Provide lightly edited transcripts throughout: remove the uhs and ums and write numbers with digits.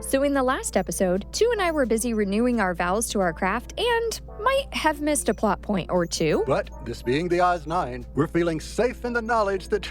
So in the last episode, Tu and I were busy renewing our vows to our craft and might have missed a plot point or two. But this being the Oz 9, we're feeling safe in the knowledge that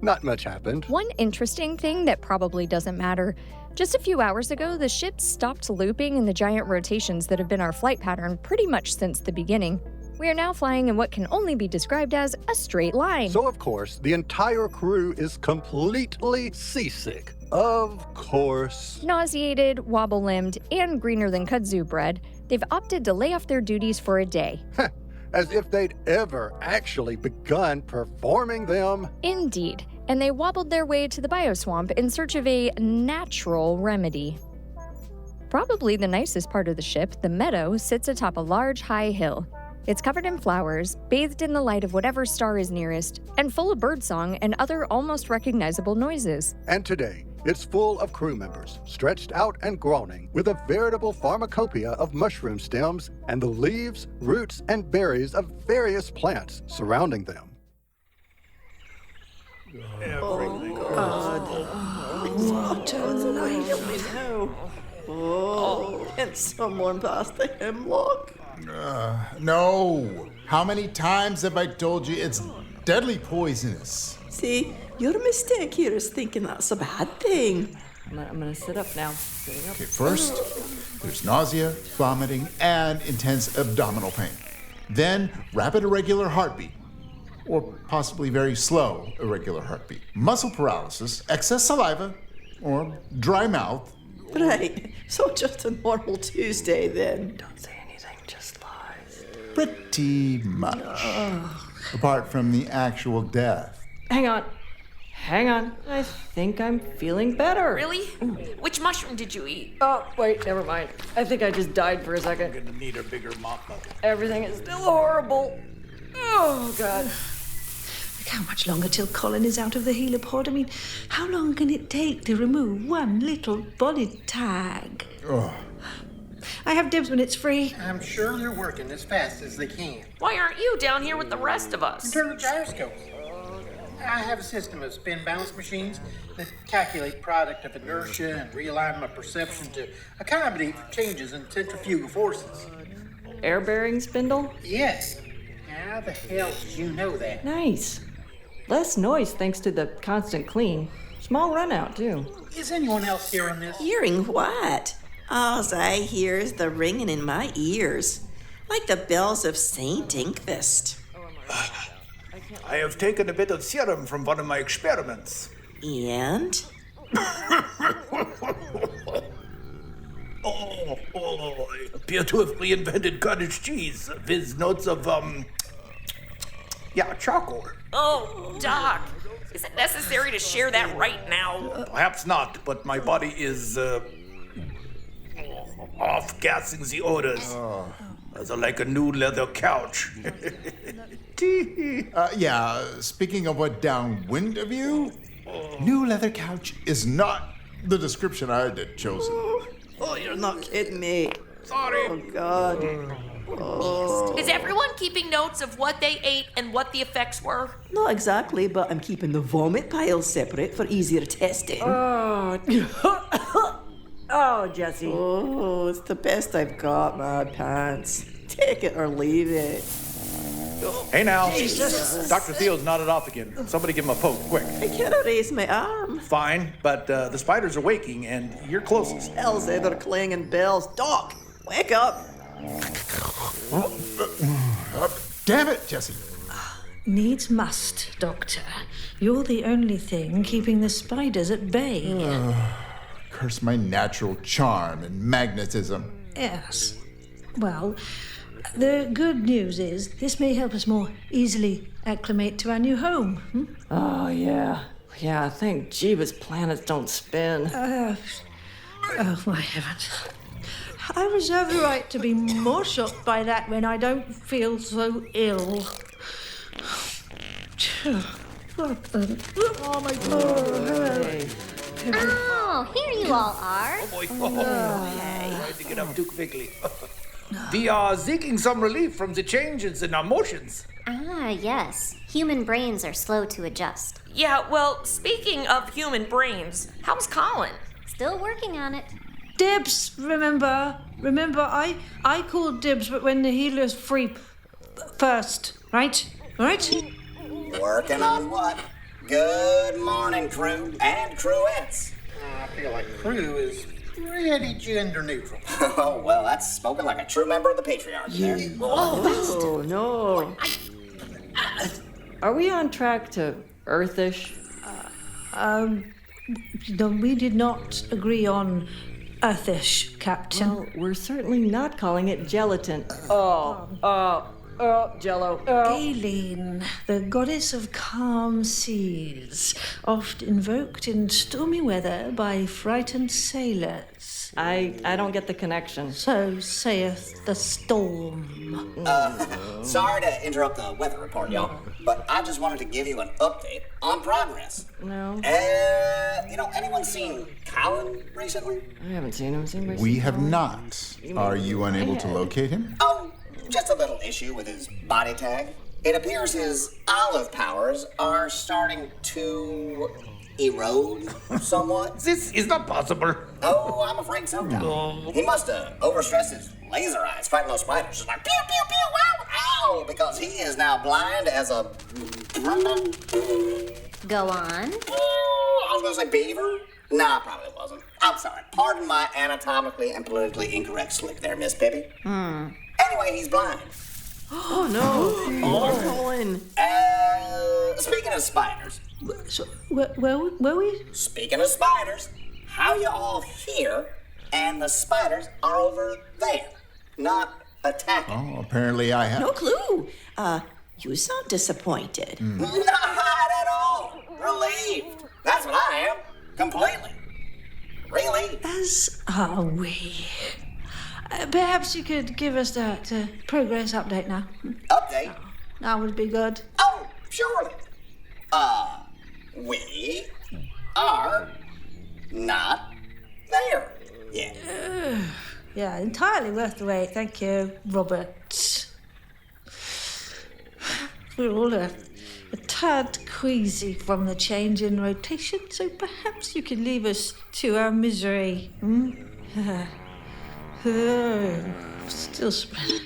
not much happened. One interesting thing that probably doesn't matter. Just a few hours ago, the ship stopped looping in the giant rotations that have been our flight pattern pretty much since the beginning. We are now flying in what can only be described as a straight line. So of course, the entire crew is completely seasick. Of course. Nauseated, wobble-limbed, and greener than kudzu bread, they've opted to lay off their duties for a day. As if they'd ever actually begun performing them. Indeed, and they wobbled their way to the bioswamp in search of a natural remedy. Probably the nicest part of the ship, the meadow, sits atop a large high hill. It's covered in flowers, bathed in the light of whatever star is nearest, and full of birdsong and other almost recognizable noises. And today, it's full of crew members, stretched out and groaning, with a veritable pharmacopoeia of mushroom stems and the leaves, roots, and berries of various plants surrounding them. What a night. Can someone pass the hemlock? No. How many times have I told you it's deadly poisonous? See, your mistake here is thinking that's a bad thing. I'm gonna sit up now. Sitting up. Okay, first, there's nausea, vomiting, and intense abdominal pain. Then, rapid irregular heartbeat, or possibly very slow irregular heartbeat. Muscle paralysis, excess saliva, or dry mouth. Right, so just a normal Tuesday then. Don't say anything, just lies. Pretty much. Apart from the actual death. Hang on. I think I'm feeling better. Really? Which mushroom did you eat? Oh, wait, never mind. I think I just died for a second. I'm gonna need a bigger mop bucket. Everything is still horrible. Oh, God. How much longer till Colin is out of the helipod? I mean, how long can it take to remove one little body tag? Ugh. I have dibs when it's free. I'm sure they're working as fast as they can. Why aren't you down here with the rest of us? Turn the gyroscopes. I have a system of spin balance machines that calculate product of inertia and realign my perception to accommodate for changes in centrifugal forces. Air bearing spindle? Yes. How the hell did you know that? Nice. Less noise thanks to the constant clean. Small run out, too. Is anyone else hearing this? Hearing what? All I hear is the ringing in my ears, like the bells of Saint Inkvist. I have taken a bit of serum from one of my experiments. And? I appear to have reinvented cottage cheese with notes of, charcoal. Oh, Doc, is it necessary to share that right now? Perhaps not, but my body is, off-gassing the odors. Like a new leather couch. Speaking of what downwind of you, new leather couch is not the description I had chosen. Oh, you're not kidding me. Sorry. Oh, God. Is everyone keeping notes of what they ate and what the effects were? Not exactly, but I'm keeping the vomit piles separate for easier testing. Oh, Jessie. Oh, it's the best I've got, Mad Pants. Take it or leave it. Hey now. Jesus. Dr. Theo's nodded off again. Somebody give him a poke, quick. I cannot raise my arm. Fine, but the spiders are waking and you're closest. Hell's they're clanging bells. Doc, wake up. Damn it, Jessie. Needs must, Doctor. You're the only thing keeping the spiders at bay. Curse my natural charm and magnetism. Yes. Well, the good news is this may help us more easily acclimate to our new home. Oh, yeah. Yeah, thank Jeebus planets don't spin. Oh, my heavens. I reserve the right to be more shocked by that when I don't feel so ill. What the... Oh, my God. Hey. Oh, here you all are. Oh boy. Tried to get up too quickly. We are seeking some relief from the changes in our motions. Ah, yes. Human brains are slow to adjust. Yeah, well, speaking of human brains, how's Colin? Still working on it. Dibs, remember, I called dibs, but when the healer's free first, right? Working on what? Good morning, crew and crewettes. I feel like crew is pretty gender neutral. Oh, well, that's spoken like a true member of the patriarchy there. Oh, no. Are we on track to Earthish? No, we did not agree on Earthish, Captain. Well, we're certainly not calling it gelatin. Jello. Aileen, the goddess of calm seas, oft invoked in stormy weather by frightened sailors. I don't get the connection. So saith the storm. Sorry to interrupt the weather report, y'all, but I just wanted to give you an update on progress. No. Anyone seen Colin recently? I haven't seen him. We have not. Are you unable to locate him? Oh, just a little issue with his body tag. It appears his olive powers are starting to erode somewhat. This is not possible. Oh, I'm afraid so, Tom. He must have overstressed his laser eyes fighting those spiders. Just like, pew, pew, pew, wow, ow, because he is now blind as a... Go on. I was going to say beaver. Nah, probably wasn't. I'm sorry. Pardon my anatomically and politically incorrect slick there, Miss Pippi. Anyway, he's blind. Oh, no. Colin. Speaking of spiders. So, were we? Speaking of spiders, how you all here and the spiders are over there, not attacking? Oh, apparently I have... No clue. You sound disappointed. Not at all. Relieved. That's what I am. Completely. Really? As are we. Perhaps you could give us that progress update now. Update? That would be good. Oh, surely. We are not there yet. Yeah, entirely worth the wait. Thank you, Robert. We're all a tad queasy from the change in rotation, so perhaps you could leave us to our misery. Still spreading.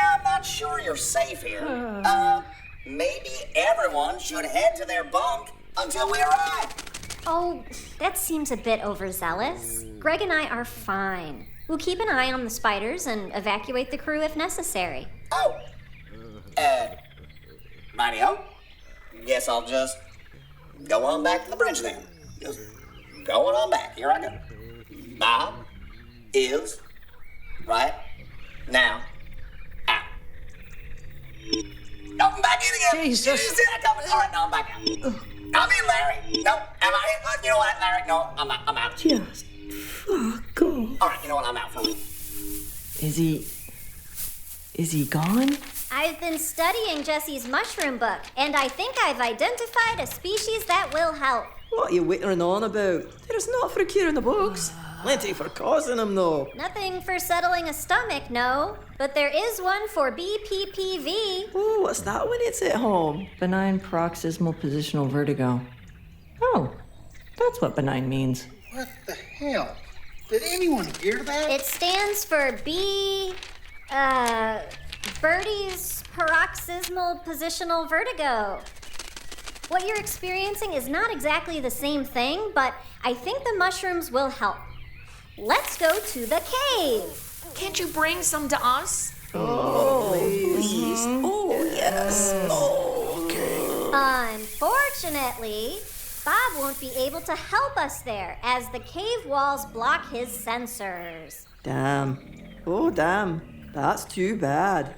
I'm not sure you're safe here. Maybe everyone should head to their bunk until we arrive. Oh, that seems a bit overzealous. Greg and I are fine. We'll keep an eye on the spiders and evacuate the crew if necessary. Oh. Rightio. Guess I'll just go on back to the bridge then. Just going on back. Here I go. Bob is right now out. No, I'm back in again. Jesus. You see that coming? All right, no, I'm back out. I'm in, Larry. No, am I in? You know what, Larry? No, I'm out. Just fuck off. All right, you know what? I'm out for me. Is he gone? I've been studying Jessie's mushroom book, and I think I've identified a species that will help. What are you whittling on about? There's not for a cure in the books. Plenty for causing them, though. Nothing for settling a stomach, no. But there is one for BPPV. Oh, what's that when it's at home? Benign paroxysmal positional vertigo. Oh, that's what benign means. What the hell? Did anyone hear that? It stands for Birdie's paroxysmal positional vertigo. What you're experiencing is not exactly the same thing, but I think the mushrooms will help. Let's go to the cave. Can't you bring some to us? Oh, please. Oh, yes. Oh, okay. Unfortunately, Bob won't be able to help us there as the cave walls block his sensors. Damn. Oh, damn. That's too bad.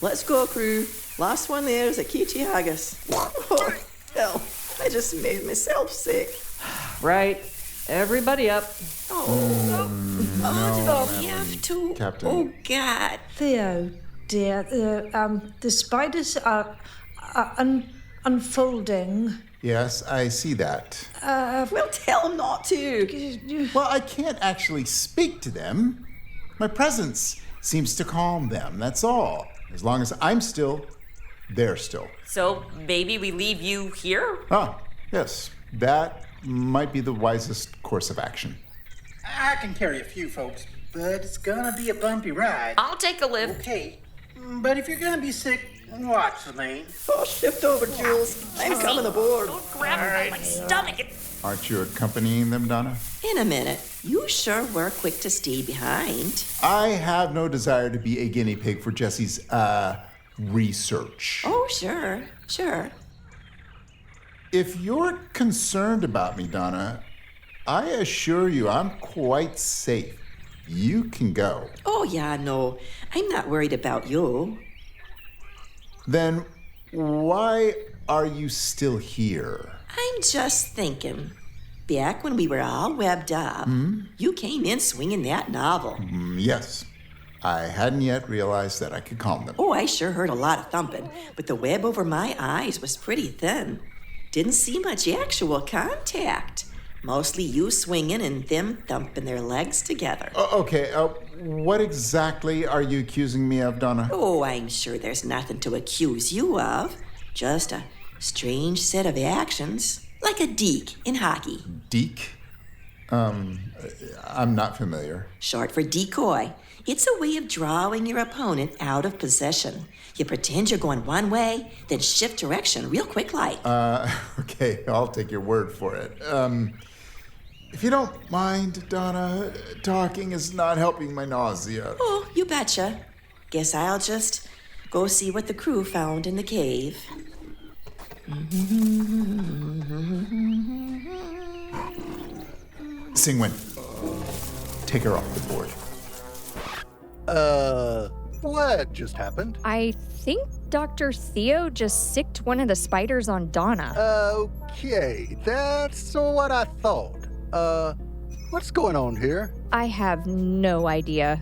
Let's go, crew. Last one there is a Kichi Haggis. Oh, hell. I just made myself sick. Right. Everybody up. You have to. Captain. Oh, God. Theo, dear, the spiders are unfolding. Yes, I see that. Well, tell them not to. Well, I can't actually speak to them. My presence seems to calm them, that's all. As long as I'm still, they're still. So maybe we leave you here? Ah, yes, that might be the wisest course of action. I can carry a few folks, but it's gonna be a bumpy ride. I'll take a lift. Okay, but if you're gonna be sick, watch the lane. Oh, shift over, Jules. I'm coming aboard. Don't grab my stomach. Aren't you accompanying them, Donna? In a minute. You sure were quick to stay behind. I have no desire to be a guinea pig for Jessie's, research. Oh, sure. If you're concerned about me, Donna, I assure you I'm quite safe. You can go. Oh, yeah, no. I'm not worried about you. Then why are you still here? I'm just thinking. Back when we were all webbed up, you came in swinging that novel. Yes. I hadn't yet realized that I could calm them. Oh, I sure heard a lot of thumping, but the web over my eyes was pretty thin. Didn't see much actual contact. Mostly you swinging and them thumping their legs together. Okay, what exactly are you accusing me of, Donna? Oh, I'm sure there's nothing to accuse you of. Just a strange set of actions. Like a deke in hockey. Deke? I'm not familiar. Short for decoy. It's a way of drawing your opponent out of possession. You pretend you're going one way, then shift direction real quick like. Okay, I'll take your word for it. If you don't mind, Donna, talking is not helping my nausea. Oh, you betcha. Guess I'll just go see what the crew found in the cave. Singwin, take her off the board. What just happened? I think Dr. Theo just sicked one of the spiders on Donna. Okay, that's what I thought. What's going on here? I have no idea.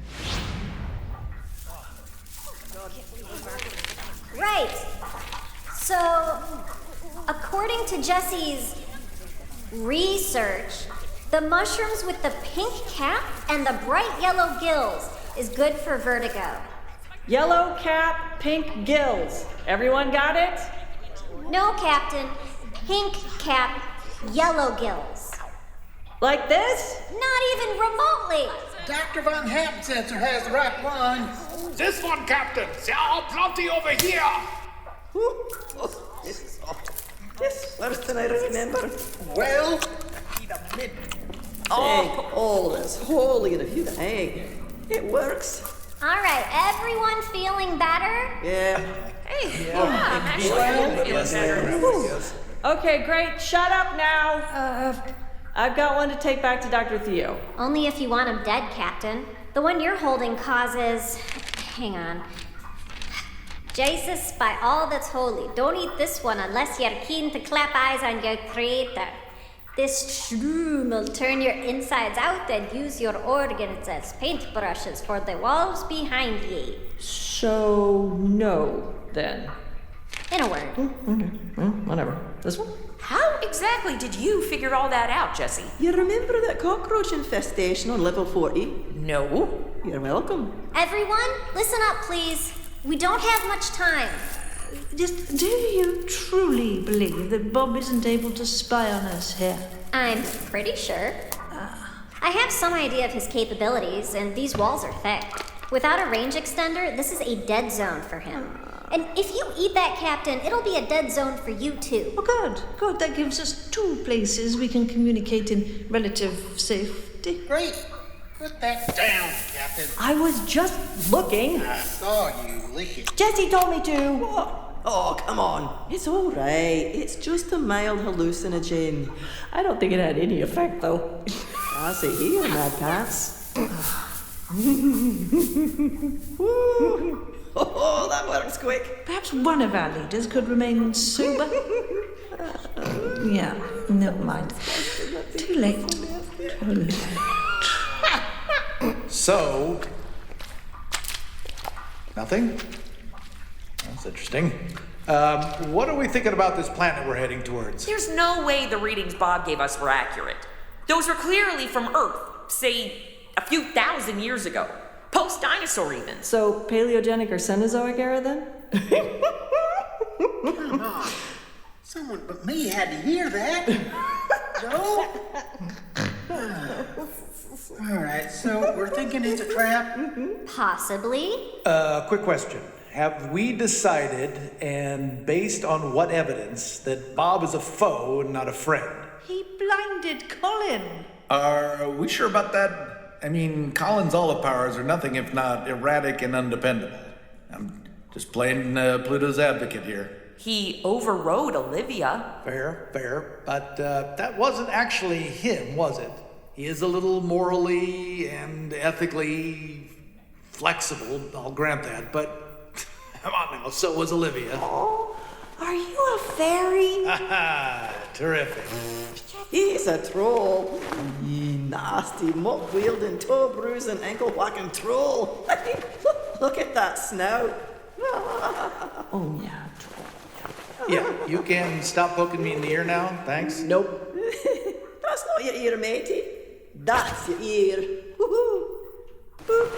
Right. So, according to Jessie's research, the mushrooms with the pink cap and the bright yellow gills is good for vertigo. Yellow cap, pink gills. Everyone got it? No, Captain. Pink cap, yellow gills. Like this? Not even remotely. Dr. Von Zetzer has the right one. This one, Captain. There are plenty over here. This worse than I remember. Well, Egg, all this holy in a few egg. It works. All right, everyone feeling better? Yeah. Hey, I'm actually feeling better. Okay, great. Shut up now. I've got one to take back to Dr. Theo. Only if you want him dead, Captain. The one you're holding causes... Hang on. Jesus, by all that's holy, don't eat this one unless you're keen to clap eyes on your creator. This shroom will turn your insides out and use your organs as paintbrushes for the walls behind ye. So, no, then. In a word. Okay, well, whatever. This one? How exactly did you figure all that out, Jessie? You remember that cockroach infestation on level 40? No. You're welcome. Everyone, listen up, please. We don't have much time. Just, do you truly believe that Bob isn't able to spy on us here? I'm pretty sure. I have some idea of his capabilities, and these walls are thick. Without a range extender, this is a dead zone for him. And if you eat that, Captain, it'll be a dead zone for you, too. Oh, good. That gives us two places we can communicate in relative safety. great. Put that down, Captain. I was just looking. I saw you lick it. Jessie told me to. Oh, come on. It's all right. It's just a mild hallucinogen. I don't think it had any effect, though. I say here, Mad Pants. Oh, that works quick. Perhaps one of our leaders could remain sober. Yeah, never mind. Too late. So, nothing? That's interesting. What are we thinking about this planet we're heading towards? There's no way the readings Bob gave us were accurate. Those were clearly from Earth, say, a few thousand years ago. Post-dinosaur even. So, Paleogenic or Cenozoic era, then? Come on. Someone but me had to hear that. All right, so we're thinking it's a trap? Possibly. Quick question. Have we decided, and based on what evidence, that Bob is a foe and not a friend? He blinded Colin. Are we sure about that? I mean, Colin's olive powers are nothing if not erratic and undependable. I'm just playing Pluto's advocate here. He overrode Olivia. Fair. But that wasn't actually him, was it? He is a little morally and ethically flexible, I'll grant that, but come on now, so was Olivia. Oh, are you a fairy? Terrific. He's a troll. Ye nasty, mop-wielding, toe-bruising, ankle-whacking troll. Look at that snout. Oh, yeah, troll. Yeah, you can stop poking me in the ear now, thanks. Nope. That's not your ear, matey. That's your ear. Woohoo. Boop.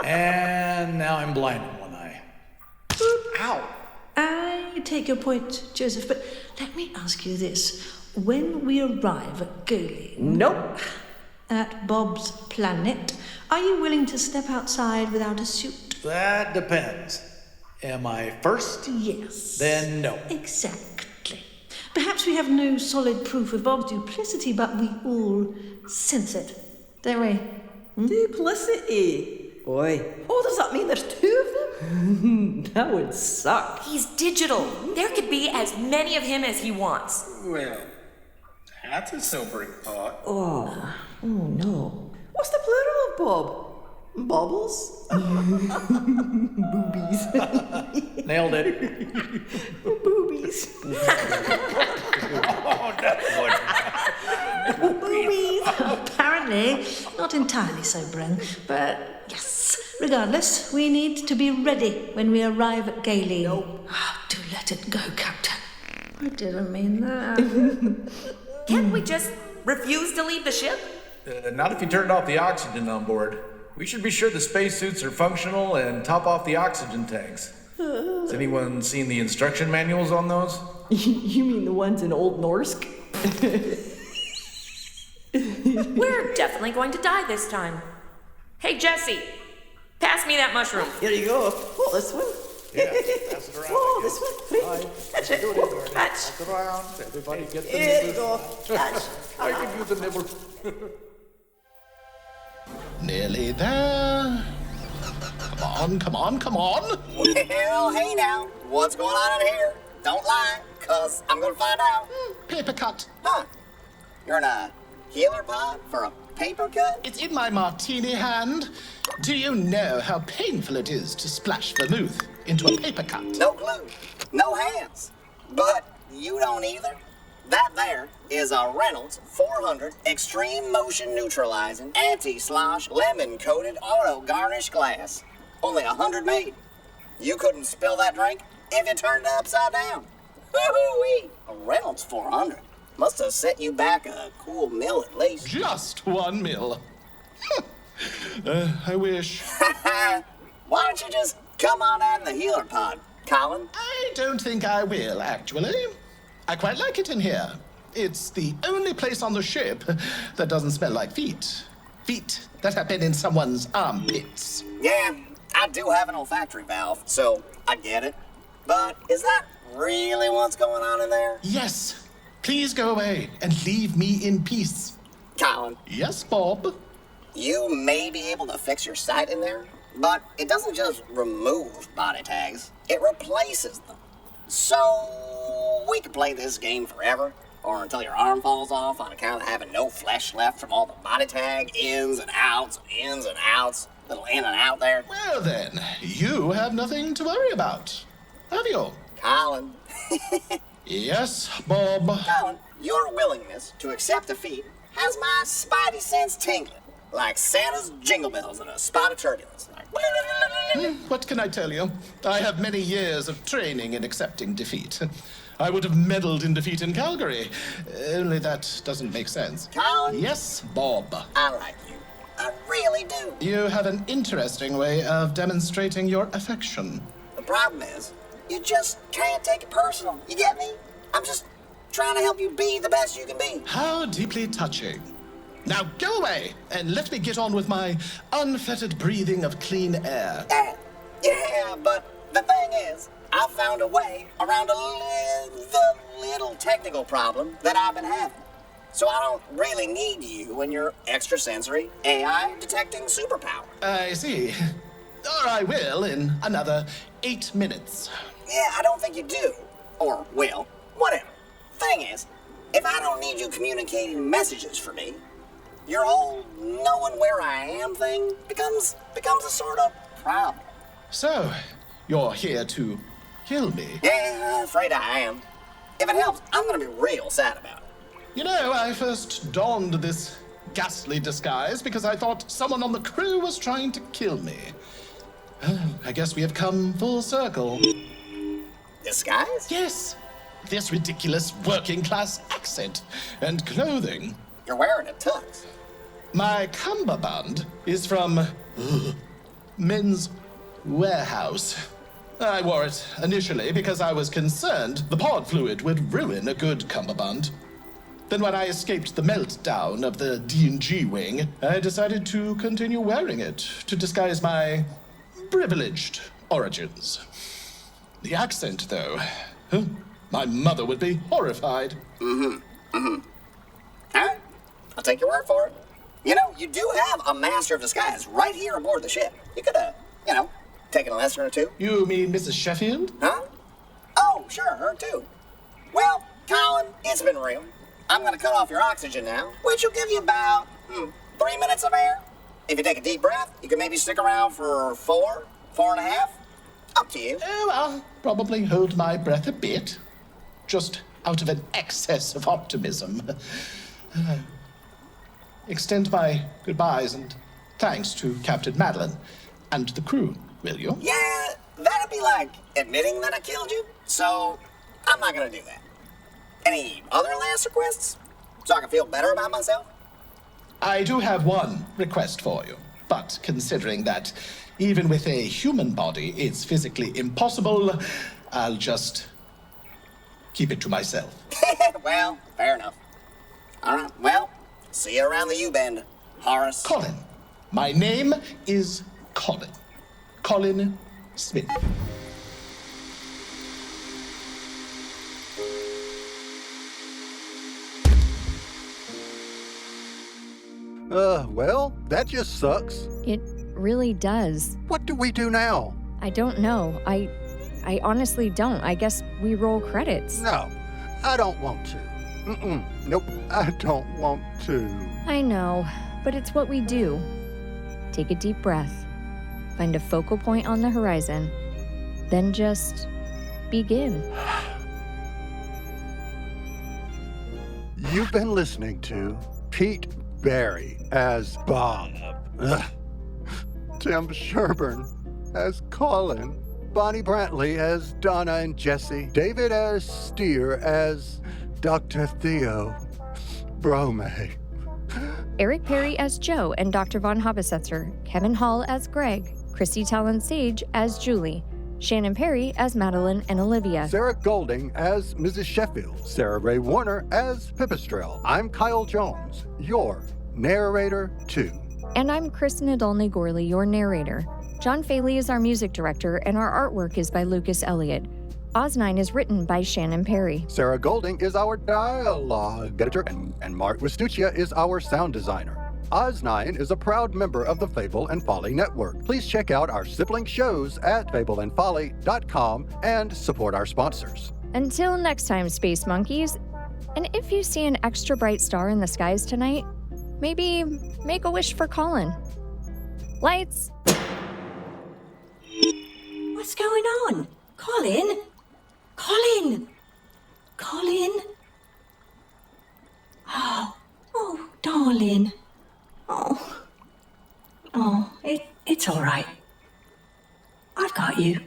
And now I'm blind in one eye. Ow! I take your point, Joseph, but let me ask you this. When we arrive at Goalie... Nope. At Bob's planet, are you willing to step outside without a suit? That depends. Am I first? Yes. Then no. Exactly. Perhaps we have no solid proof of Bob's duplicity, but we all sense it. Don't we? Duplicity? Boy. Oh, does that mean there's two of them? That would suck. He's digital. There could be as many of him as he wants. Well, that's a sobering thought. Oh no. What's the plural of Bob? Bubbles? Boobies. Nailed it. Boobies. Boobies. Apparently, not entirely so, Bren, but yes. Regardless, we need to be ready when we arrive at Gailey. Nope. Do let it go, Captain. I didn't mean that. Can't we just refuse to leave the ship? Not if you turned off the oxygen on board. We should be sure the spacesuits are functional and top off the oxygen tanks. Has anyone seen the instruction manuals on those? You mean the ones in Old Norse? We're definitely going to die this time. Hey, Jessie, pass me that mushroom. Here you go. Oh, this one. Yeah, pass it around. Oh, this one. Catch it. Oh, catch. Pass it around. Everybody get the Here you go. Catch. I can use a nibble. Nearly there. Come on. Well, hey now, what's going on in here? Don't lie, cause I'm gonna find out. Paper cut. Huh? You're in a healer pod for a paper cut? It's in my martini hand. Do you know how painful it is to splash vermouth into a paper cut? No clue. No hands. But you don't either. That there is a Reynolds 400 Extreme Motion Neutralizing Anti-Slosh Lemon Coated Auto Garnish Glass. Only 100 made. You couldn't spill that drink if you turned it upside down. Woo-wee! A Reynolds 400 must have set you back a cool mil at least. Just 1 mil. I wish. Why don't you just come on out in the healer pod, Colin? I don't think I will, actually. I quite like it in here. It's the only place on the ship that doesn't smell like feet. Feet that have been in someone's armpits. Yeah, I do have an olfactory valve, so I get it. But is that really what's going on in there? Yes. Please go away and leave me in peace. Colin. Yes, Bob? You may be able to fix your sight in there, but it doesn't just remove body tags. It replaces them. So we could play this game forever, or until your arm falls off on account of having no flesh left from all the body tag ins and outs, little in and out there. Well then, you have nothing to worry about, have you? Colin. Yes, Bob. Colin, your willingness to accept defeat has my spidey sense tingling, like Santa's jingle bells in a spot of turbulence. What can I tell you? I have many years of training in accepting defeat. I would have meddled in defeat in Calgary, only that doesn't make sense. Colin? Yes, Bob. I like you. I really do. You have an interesting way of demonstrating your affection. The problem is, you just can't take it personal. You get me? I'm just trying to help you be the best you can be. How deeply touching. Now go away and let me get on with my unfettered breathing of clean air. Yeah, but the thing is, I found a way around the little technical problem that I've been having. So I don't really need you and your extrasensory AI detecting superpower. I see. Or I will in another 8 minutes. Yeah, I don't think you do. Or will. Whatever. Thing is, if I don't need you communicating messages for me, your whole knowing where I am thing becomes a sort of problem. So, you're here to kill me? Yeah, I'm afraid I am. If it helps, I'm gonna be real sad about it. You know, I first donned this ghastly disguise because I thought someone on the crew was trying to kill me. I guess we have come full circle. Disguise? Yes. This ridiculous working-class accent and clothing. You're wearing a tux. My cummerbund is from Men's Warehouse. I wore it initially because I was concerned the pod fluid would ruin a good cummerbund. Then when I escaped the meltdown of the D&G wing, I decided to continue wearing it to disguise my privileged origins. The accent, though, my mother would be horrified. All right, I'll take your word for it. You know, you do have a master of disguise right here aboard the ship. You could have, taken a lesson or two. You mean Mrs. Sheffield? Huh? Oh, sure, her too. Well, Colin, it's been real. I'm gonna cut off your oxygen now, which will give you about 3 minutes of air. If you take a deep breath, you can maybe stick around for 4.5. Up to you. Oh, I'll probably hold my breath a bit. Just out of an excess of optimism. Extend my goodbyes and thanks to Captain Madeline and the crew, will you? Yeah, that'd be like admitting that I killed you, so I'm not gonna do that. Any other last requests? So I can feel better about myself? I do have one request for you, but considering that even with a human body it's physically impossible, I'll just keep it to myself. Well, fair enough. All right, well, see you around the U-bend, Horace. Colin. My name is Colin. Colin Smith. Well, that just sucks. It really does. What do we do now? I don't know. I honestly don't. I guess we roll credits. No, I don't want to. Nope, I don't want to. I know, but it's what we do. Take a deep breath. Find a focal point on the horizon. Then just begin. You've been listening to Pete Barry as Bob, Tim Sherburn as Colin, Bonnie Brantley as Donna and Jessie, David as Steer as Dr. Theo, Bromae, Eric Perry as Joe and Dr. Von Zetzer, Kevin Hall as Greg, Chrisi Talyn Saje as Julie, Shannon Perry as Madeline and Olivia, Sarah Golding as Mrs. Sheffield, Sarah Ray Werner as Pipistrelle. I'm Kyle Jones, your Narrator 2. And I'm Chris Nadolny Gorley, your narrator. John Faley is our music director, and our artwork is by Lucas Elliott. Oz9 is written by Shannon Perry. Sarah Golding is our dialogue editor, and Mark Westuccia is our sound designer. Oz9 is a proud member of the Fable and Folly Network. Please check out our sibling shows at fableandfolly.com and support our sponsors. Until next time, Space Monkeys, and if you see an extra bright star in the skies tonight, maybe make a wish for Colin. Lights! What's going on? Colin? Colin! Colin? Oh, darling. It's all right. I've got you.